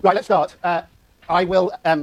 Right, let's start. I will, at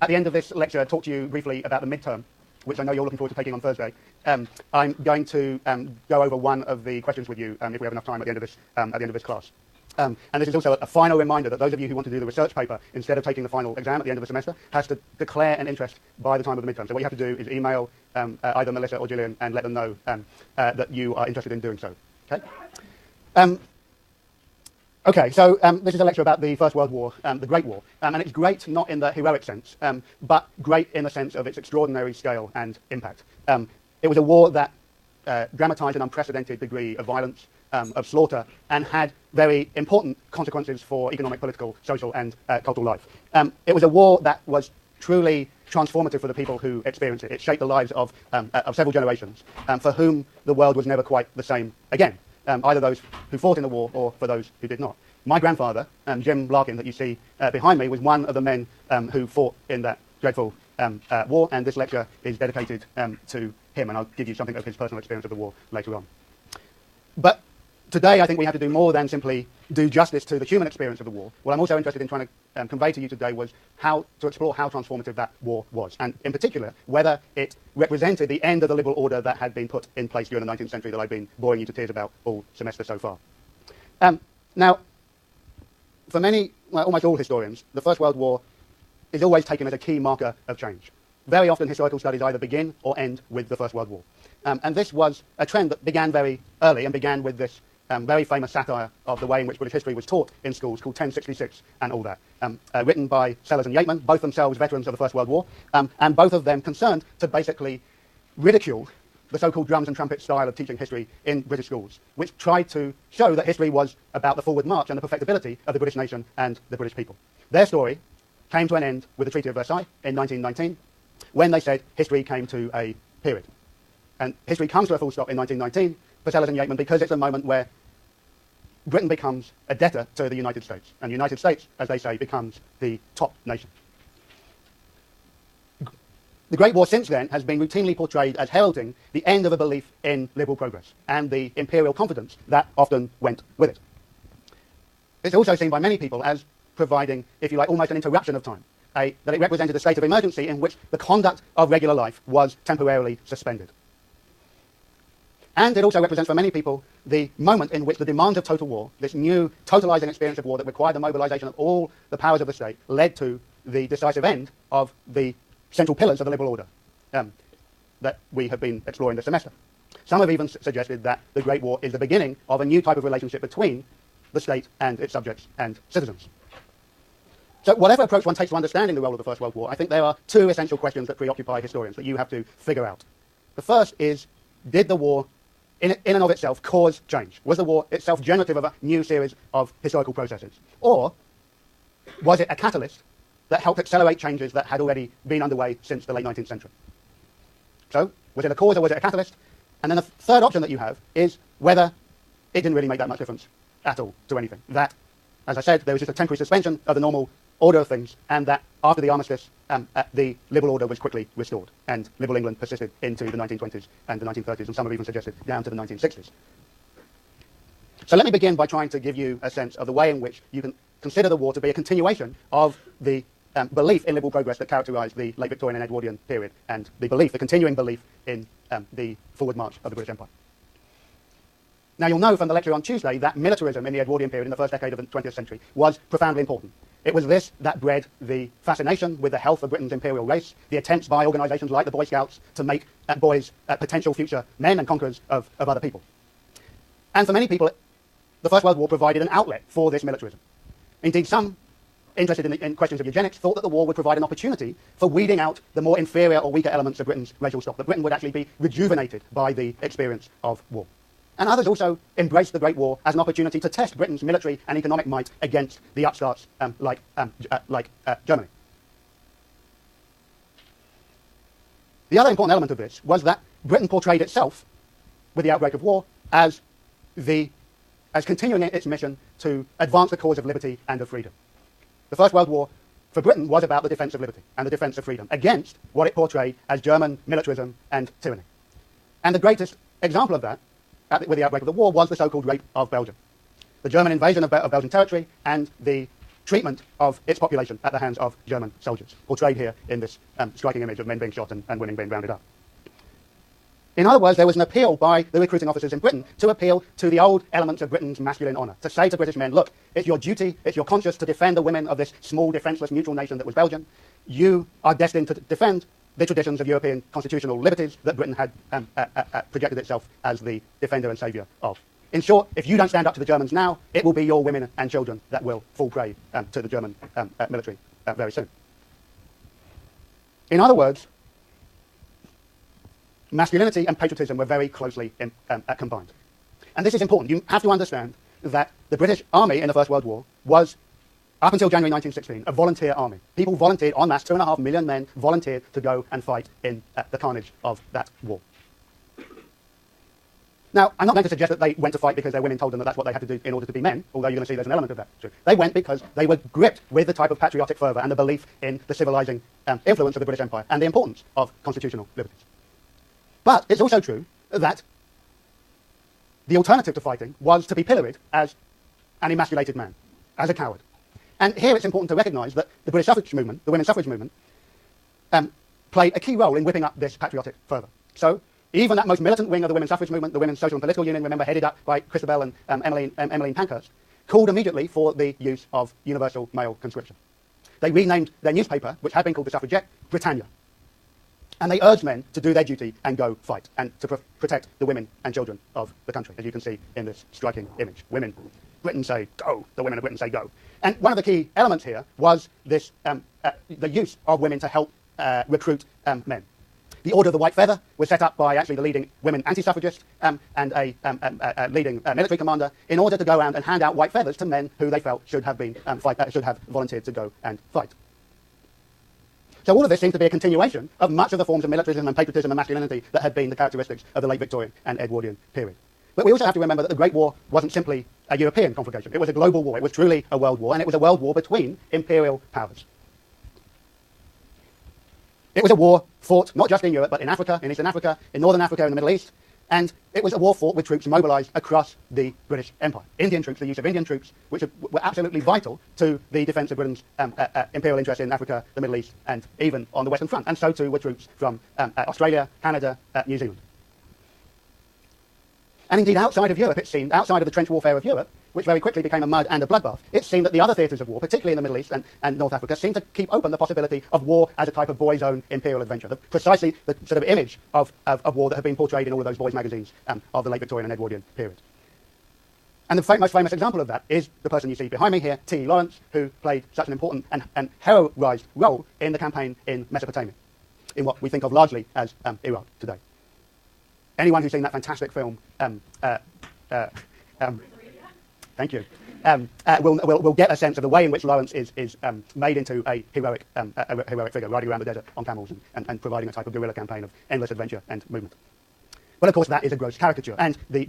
the end of this lecture, talk to you briefly about the midterm, which I know you're looking forward to taking on Thursday. I'm going to go over one of the questions with you if we have enough time at the end of this class. And this is also a final reminder that those of you who want to do the research paper, instead of taking the final exam at the end of the semester, has to declare an interest by the time of the midterm. So what you have to do is email either Melissa or Gillian and let them know that you are interested in doing so. Okay? Okay, so this is a lecture about the First World War, the Great War, and it's great not in the heroic sense, but great in the sense of its extraordinary scale and impact. It was a war that dramatized an unprecedented degree of violence, of slaughter, and had very important consequences for economic, political, social, and cultural life. It was a war that was truly transformative for the people who experienced it. It shaped the lives of several generations, for whom the world was never quite the same again. Either those who fought in the war or for those who did not. My grandfather, Jim Larkin, that you see behind me, was one of the men who fought in that dreadful war, and this lecture is dedicated to him, and I'll give you something of his personal experience of the war later on. But today I think we have to do more than simply do justice to the human experience of the war. What I'm also interested in trying to convey to you today was how to explore how transformative that war was, and in particular whether it represented the end of the liberal order that had been put in place during the 19th century that I've been boring you to tears about all semester so far. Now, for many, well, almost all historians, the First World War is always taken as a key marker of change. Very often historical studies either begin or end with the First World War. And this was a trend that began very early and began with this very famous satire of the way in which British history was taught in schools called 1066 and all that, written by Sellers and Yeatman, both themselves veterans of the First World War, and both of them concerned to basically ridicule the so-called drums and trumpets style of teaching history in British schools, which tried to show that history was about the forward march and the perfectibility of the British nation and the British people. Their story came to an end with the Treaty of Versailles in 1919, when they said history came to a period. And history comes to a full stop in 1919 for Sellers and Yeatman because it's a moment where Britain becomes a debtor to the United States, and the United States, as they say, becomes the top nation. The Great War since then has been routinely portrayed as heralding the end of a belief in liberal progress and the imperial confidence that often went with it. It's also seen by many people as providing, if you like, almost an interruption of time, that it represented a state of emergency in which the conduct of regular life was temporarily suspended. And it also represents for many people the moment in which the demands of total war, this new totalizing experience of war that required the mobilization of all the powers of the state, led to the decisive end of the central pillars of the liberal order that we have been exploring this semester. Some have even suggested that the Great War is the beginning of a new type of relationship between the state and its subjects and citizens. So whatever approach one takes to understanding the role of the First World War, I think there are two essential questions that preoccupy historians that you have to figure out. The first is, did the war in and of itself cause change? Was the war itself generative of a new series of historical processes? Or was it a catalyst that helped accelerate changes that had already been underway since the late 19th century? So, was it a cause or was it a catalyst? And then the third option that you have is whether it didn't really make that much difference at all to anything. That, as I said, there was just a temporary suspension of the normal order of things, and that after the armistice, the liberal order was quickly restored, and liberal England persisted into the 1920s and the 1930s, and some have even suggested down to the 1960s. So let me begin by trying to give you a sense of the way in which you can consider the war to be a continuation of the belief in liberal progress that characterized the late Victorian and Edwardian period, and the continuing belief in the forward march of the British Empire. Now, you'll know from the lecture on Tuesday that militarism in the Edwardian period, in the first decade of the 20th century, was profoundly important. It was this that bred the fascination with the health of Britain's imperial race, the attempts by organizations like the Boy Scouts to make boys potential future men and conquerors of other people. And for many people, the First World War provided an outlet for this militarism. Indeed, some interested in questions of eugenics thought that the war would provide an opportunity for weeding out the more inferior or weaker elements of Britain's racial stock, that Britain would actually be rejuvenated by the experience of war. And others also embraced the Great War as an opportunity to test Britain's military and economic might against the upstarts like Germany. The other important element of this was that Britain portrayed itself, with the outbreak of war, as continuing its mission to advance the cause of liberty and of freedom. The First World War for Britain was about the defense of liberty and the defense of freedom against what it portrayed as German militarism and tyranny. And the greatest example of that, with the outbreak of the war, was the so-called Rape of Belgium. The German invasion of Belgian territory and the treatment of its population at the hands of German soldiers, portrayed here in this striking image of men being shot and women being rounded up. In other words, there was an appeal by the recruiting officers in Britain to appeal to the old elements of Britain's masculine honour, to say to British men, look, it's your duty, it's your conscience to defend the women of this small, defenceless, neutral nation that was Belgium. You are destined to defend the traditions of European constitutional liberties that Britain had projected itself as the defender and saviour of. In short, if you don't stand up to the Germans now, it will be your women and children that will fall prey to the German military very soon. In other words, masculinity and patriotism were very closely combined. And this is important. You have to understand that the British Army in the First World War was, up until January 1916, a volunteer army. People volunteered en masse, 2.5 million men volunteered to go and fight in the carnage of that war. Now, I'm not going to suggest that they went to fight because their women told them that that's what they had to do in order to be men, although you're going to see there's an element of that too. They went because they were gripped with the type of patriotic fervour and the belief in the civilizing influence of the British Empire and the importance of constitutional liberties. But it's also true that the alternative to fighting was to be pilloried as an emasculated man, as a coward. And here it's important to recognise that the British suffrage movement, the women's suffrage movement, played a key role in whipping up this patriotic fervour. So even that most militant wing of the women's suffrage movement, the Women's Social and Political Union, remember, headed up by Christabel and Emmeline Pankhurst, called immediately for the use of universal male conscription. They renamed their newspaper, which had been called The Suffragette, Britannia. And they urged men to do their duty and go fight, and to protect the women and children of the country, as you can see in this striking image. Women, Britain say go, the women of Britain say go. And one of the key elements here was this, the use of women to help recruit men. The Order of the White Feather was set up by actually the leading women anti-suffragist and a leading military commander in order to go around and hand out white feathers to men who they felt should have been should have volunteered to go and fight. So all of this seems to be a continuation of much of the forms of militarism and patriotism and masculinity that had been the characteristics of the late Victorian and Edwardian period. But we also have to remember that the Great War wasn't simply a European conflagration. It was a global war. It was truly a world war, and it was a world war between imperial powers. It was a war fought not just in Europe, but in Africa, in Eastern Africa, in Northern Africa, in the Middle East, and it was a war fought with troops mobilised across the British Empire. Indian troops, the use of Indian troops, which were absolutely vital to the defence of Britain's imperial interests in Africa, the Middle East, and even on the Western Front. And so too were troops from Australia, Canada, New Zealand. And indeed, outside of Europe, it seemed, outside of the trench warfare of Europe, which very quickly became a mud and a bloodbath, it seemed that the other theatres of war, particularly in the Middle East and North Africa, seemed to keep open the possibility of war as a type of boys' own imperial adventure. Precisely the sort of image of war that had been portrayed in all of those boys' magazines of the late Victorian and Edwardian period. And the most famous example of that is the person you see behind me here, T. Lawrence, who played such an important and heroised role in the campaign in Mesopotamia, in what we think of largely as Iraq today. Anyone who's seen that fantastic film, thank you, will get a sense of the way in which Lawrence is made into a heroic figure, riding around the desert on camels and providing a type of guerrilla campaign of endless adventure and movement. But of course that is a gross caricature, and the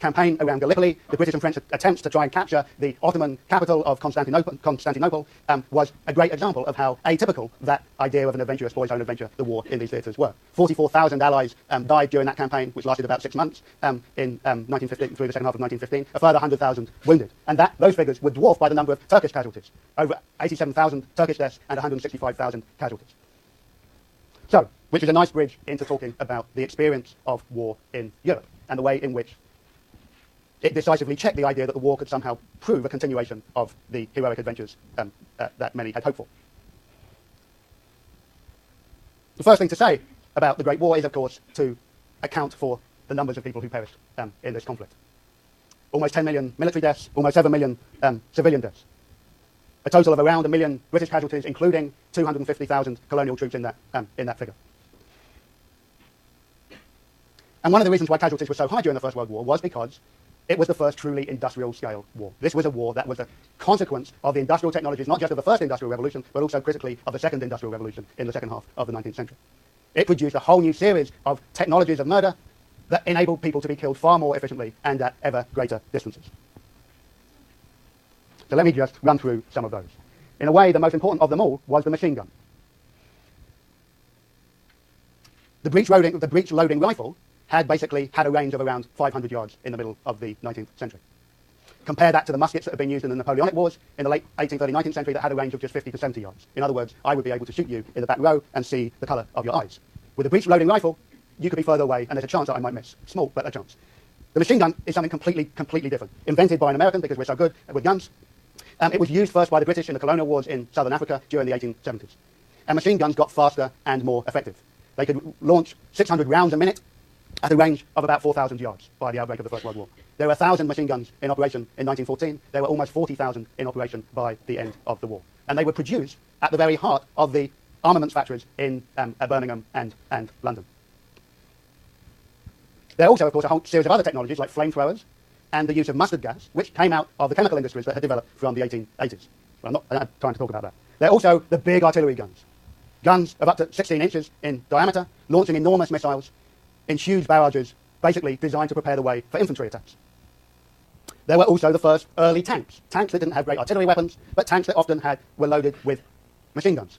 campaign around Gallipoli, the British and French attempts to try and capture the Ottoman capital of Constantinople was a great example of how atypical that idea of an adventurous boys' own adventure, the war in these theatres, were. 44,000 allies died during that campaign, which lasted about 6 months in 1915, through the second half of 1915, a further 100,000 wounded. And those figures were dwarfed by the number of Turkish casualties, over 87,000 Turkish deaths and 165,000 casualties. So, which is a nice bridge into talking about the experience of war in Europe and the way in which it decisively checked the idea that the war could somehow prove a continuation of the heroic adventures that many had hoped for. The first thing to say about the Great War is, of course, to account for the numbers of people who perished in this conflict. Almost 10 million military deaths, almost 7 million civilian deaths. A total of around 1 million British casualties, including 250,000 colonial troops in that figure. And one of the reasons why casualties were so high during the First World War was because it was the first truly industrial-scale war. This was a war that was a consequence of the industrial technologies, not just of the first industrial revolution, but also critically of the second industrial revolution in the second half of the 19th century. It produced a whole new series of technologies of murder that enabled people to be killed far more efficiently and at ever greater distances. So let me just run through some of those. In a way, the most important of them all was the machine gun. The breech loading rifle had basically had a range of around 500 yards in the middle of the 19th century. compare that to the muskets that had been used in the Napoleonic Wars in the late 18th, early 19th century that had a range of just 50 to 70 yards. In other words, I would be able to shoot you in the back row and see the colour of your eyes. With a breech-loading rifle, you could be further away, and there's a chance that I might miss. Small, but a chance. The machine gun is something completely different. Invented by an American because we're so good with guns. It was used first by the British in the colonial wars in southern Africa during the 1870s. And machine guns got faster and more effective. They could launch 600 rounds a minute at a range of about 4,000 yards by the outbreak of the First World War. There were 1,000 machine guns in operation in 1914. There were almost 40,000 in operation by the end of the war. And they were produced at the very heart of the armaments factories in Birmingham and London. There are also, of course, a whole series of other technologies like flamethrowers and the use of mustard gas, which came out of the chemical industries that had developed from the 1880s. Well, I'm not trying to talk about that. There are also the big artillery guns. Guns of up to 16 inches in diameter, launching enormous missiles in huge barrages, basically designed to prepare the way for infantry attacks. There were also the first early tanks. Tanks that didn't have great artillery weapons, but tanks that often were loaded with machine guns.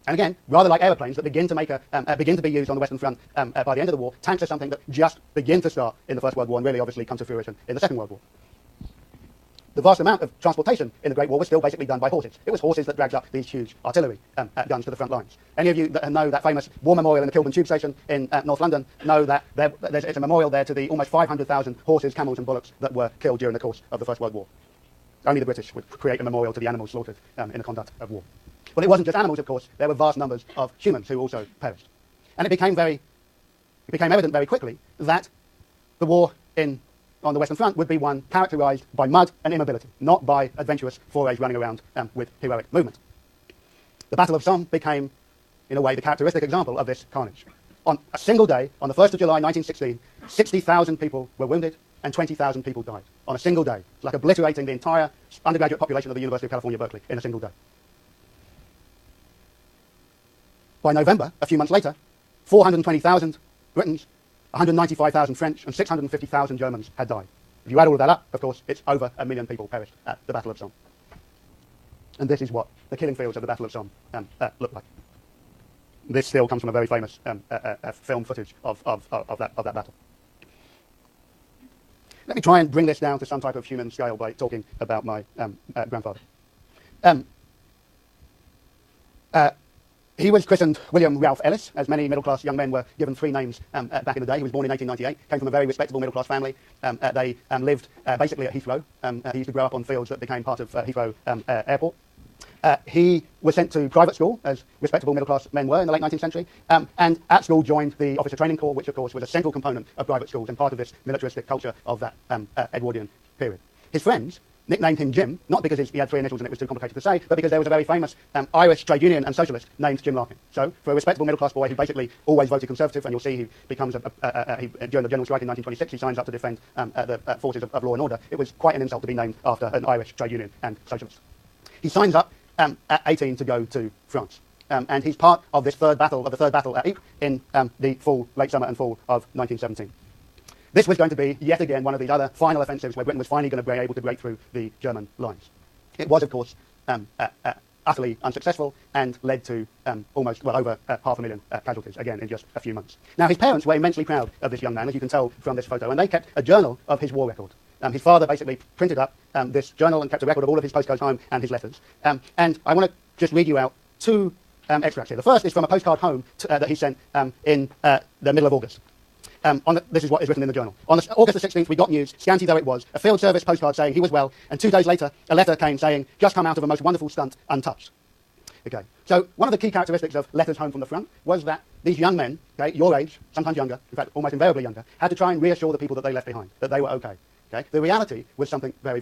And again, rather like aeroplanes that begin to be used on the Western Front by the end of the war, tanks are something that just begin to start in the First World War and really obviously come to fruition in the Second World War. The vast amount of transportation in the Great War was still basically done by horses. It was horses that dragged up these huge artillery guns to the front lines. Any of you that know that famous war memorial in the Kilburn Tube Station in North London know that it's a memorial there to the almost 500,000 horses, camels and bullocks that were killed during the course of the First World War. Only the British would create a memorial to the animals slaughtered in the conduct of war. But it wasn't just animals, of course. There were vast numbers of humans who also perished. And it became evident very quickly that the war on the Western Front would be one characterized by mud and immobility, not by adventurous forays running around with heroic movement. The Battle of Somme became, in a way, the characteristic example of this carnage. On a single day, on the 1st of July 1916, 60,000 people were wounded and 20,000 people died. On a single day. It's like obliterating the entire undergraduate population of the University of California, Berkeley, in a single day. By November, a few months later, 420,000 Britons, 195,000 French, and 650,000 Germans had died. If you add all of that up, of course, it's over 1 million people perished at the Battle of Somme. And this is what the killing fields of the Battle of Somme look like. This still comes from a very famous film footage of that battle. Let me try and bring this down to some type of human scale by talking about my grandfather. He was christened William Ralph Ellis, as many middle-class young men were given 3 names back in the day. He was born in 1898, came from a very respectable middle-class family. They lived basically at Heathrow. He used to grow up on fields that became part of Heathrow Airport. He was sent to private school, as respectable middle-class men were in the late 19th century, and at school joined the Officer Training Corps, which of course was a central component of private schools and part of this militaristic culture of that Edwardian period. His friends nicknamed him Jim, not because he had 3 initials and it was too complicated to say, but because there was a very famous Irish trade union and socialist named Jim Larkin. So, for a respectable middle-class boy who basically always voted Conservative, and you'll see he becomes, during the General Strike in 1926, he signs up to defend the forces of law and order. It was quite an insult to be named after an Irish trade union and socialist. He signs up at 18 to go to France. And he's part of this third battle at Ypres in the late summer and fall of 1917. This was going to be, yet again, one of these other final offensives where Britain was finally going to be able to break through the German lines. It was, of course, utterly unsuccessful and led to over 500,000 casualties, again, in just a few months. Now, his parents were immensely proud of this young man, as you can tell from this photo, and they kept a journal of his war record. His father basically printed up this journal and kept a record of all of his postcards home and his letters. And I want to just read you out 2 extracts here. The first is from a postcard home that he sent in the middle of August. This is what is written in the journal. On August the 16th, we got news, scanty though it was, a field service postcard saying he was well, and 2 days later, a letter came saying, just come out of a most wonderful stunt, untouched. Okay, so one of the key characteristics of letters home from the front was that these young men, okay, your age, sometimes younger, in fact, almost invariably younger, had to try and reassure the people that they left behind, that they were okay. Okay? The reality was something very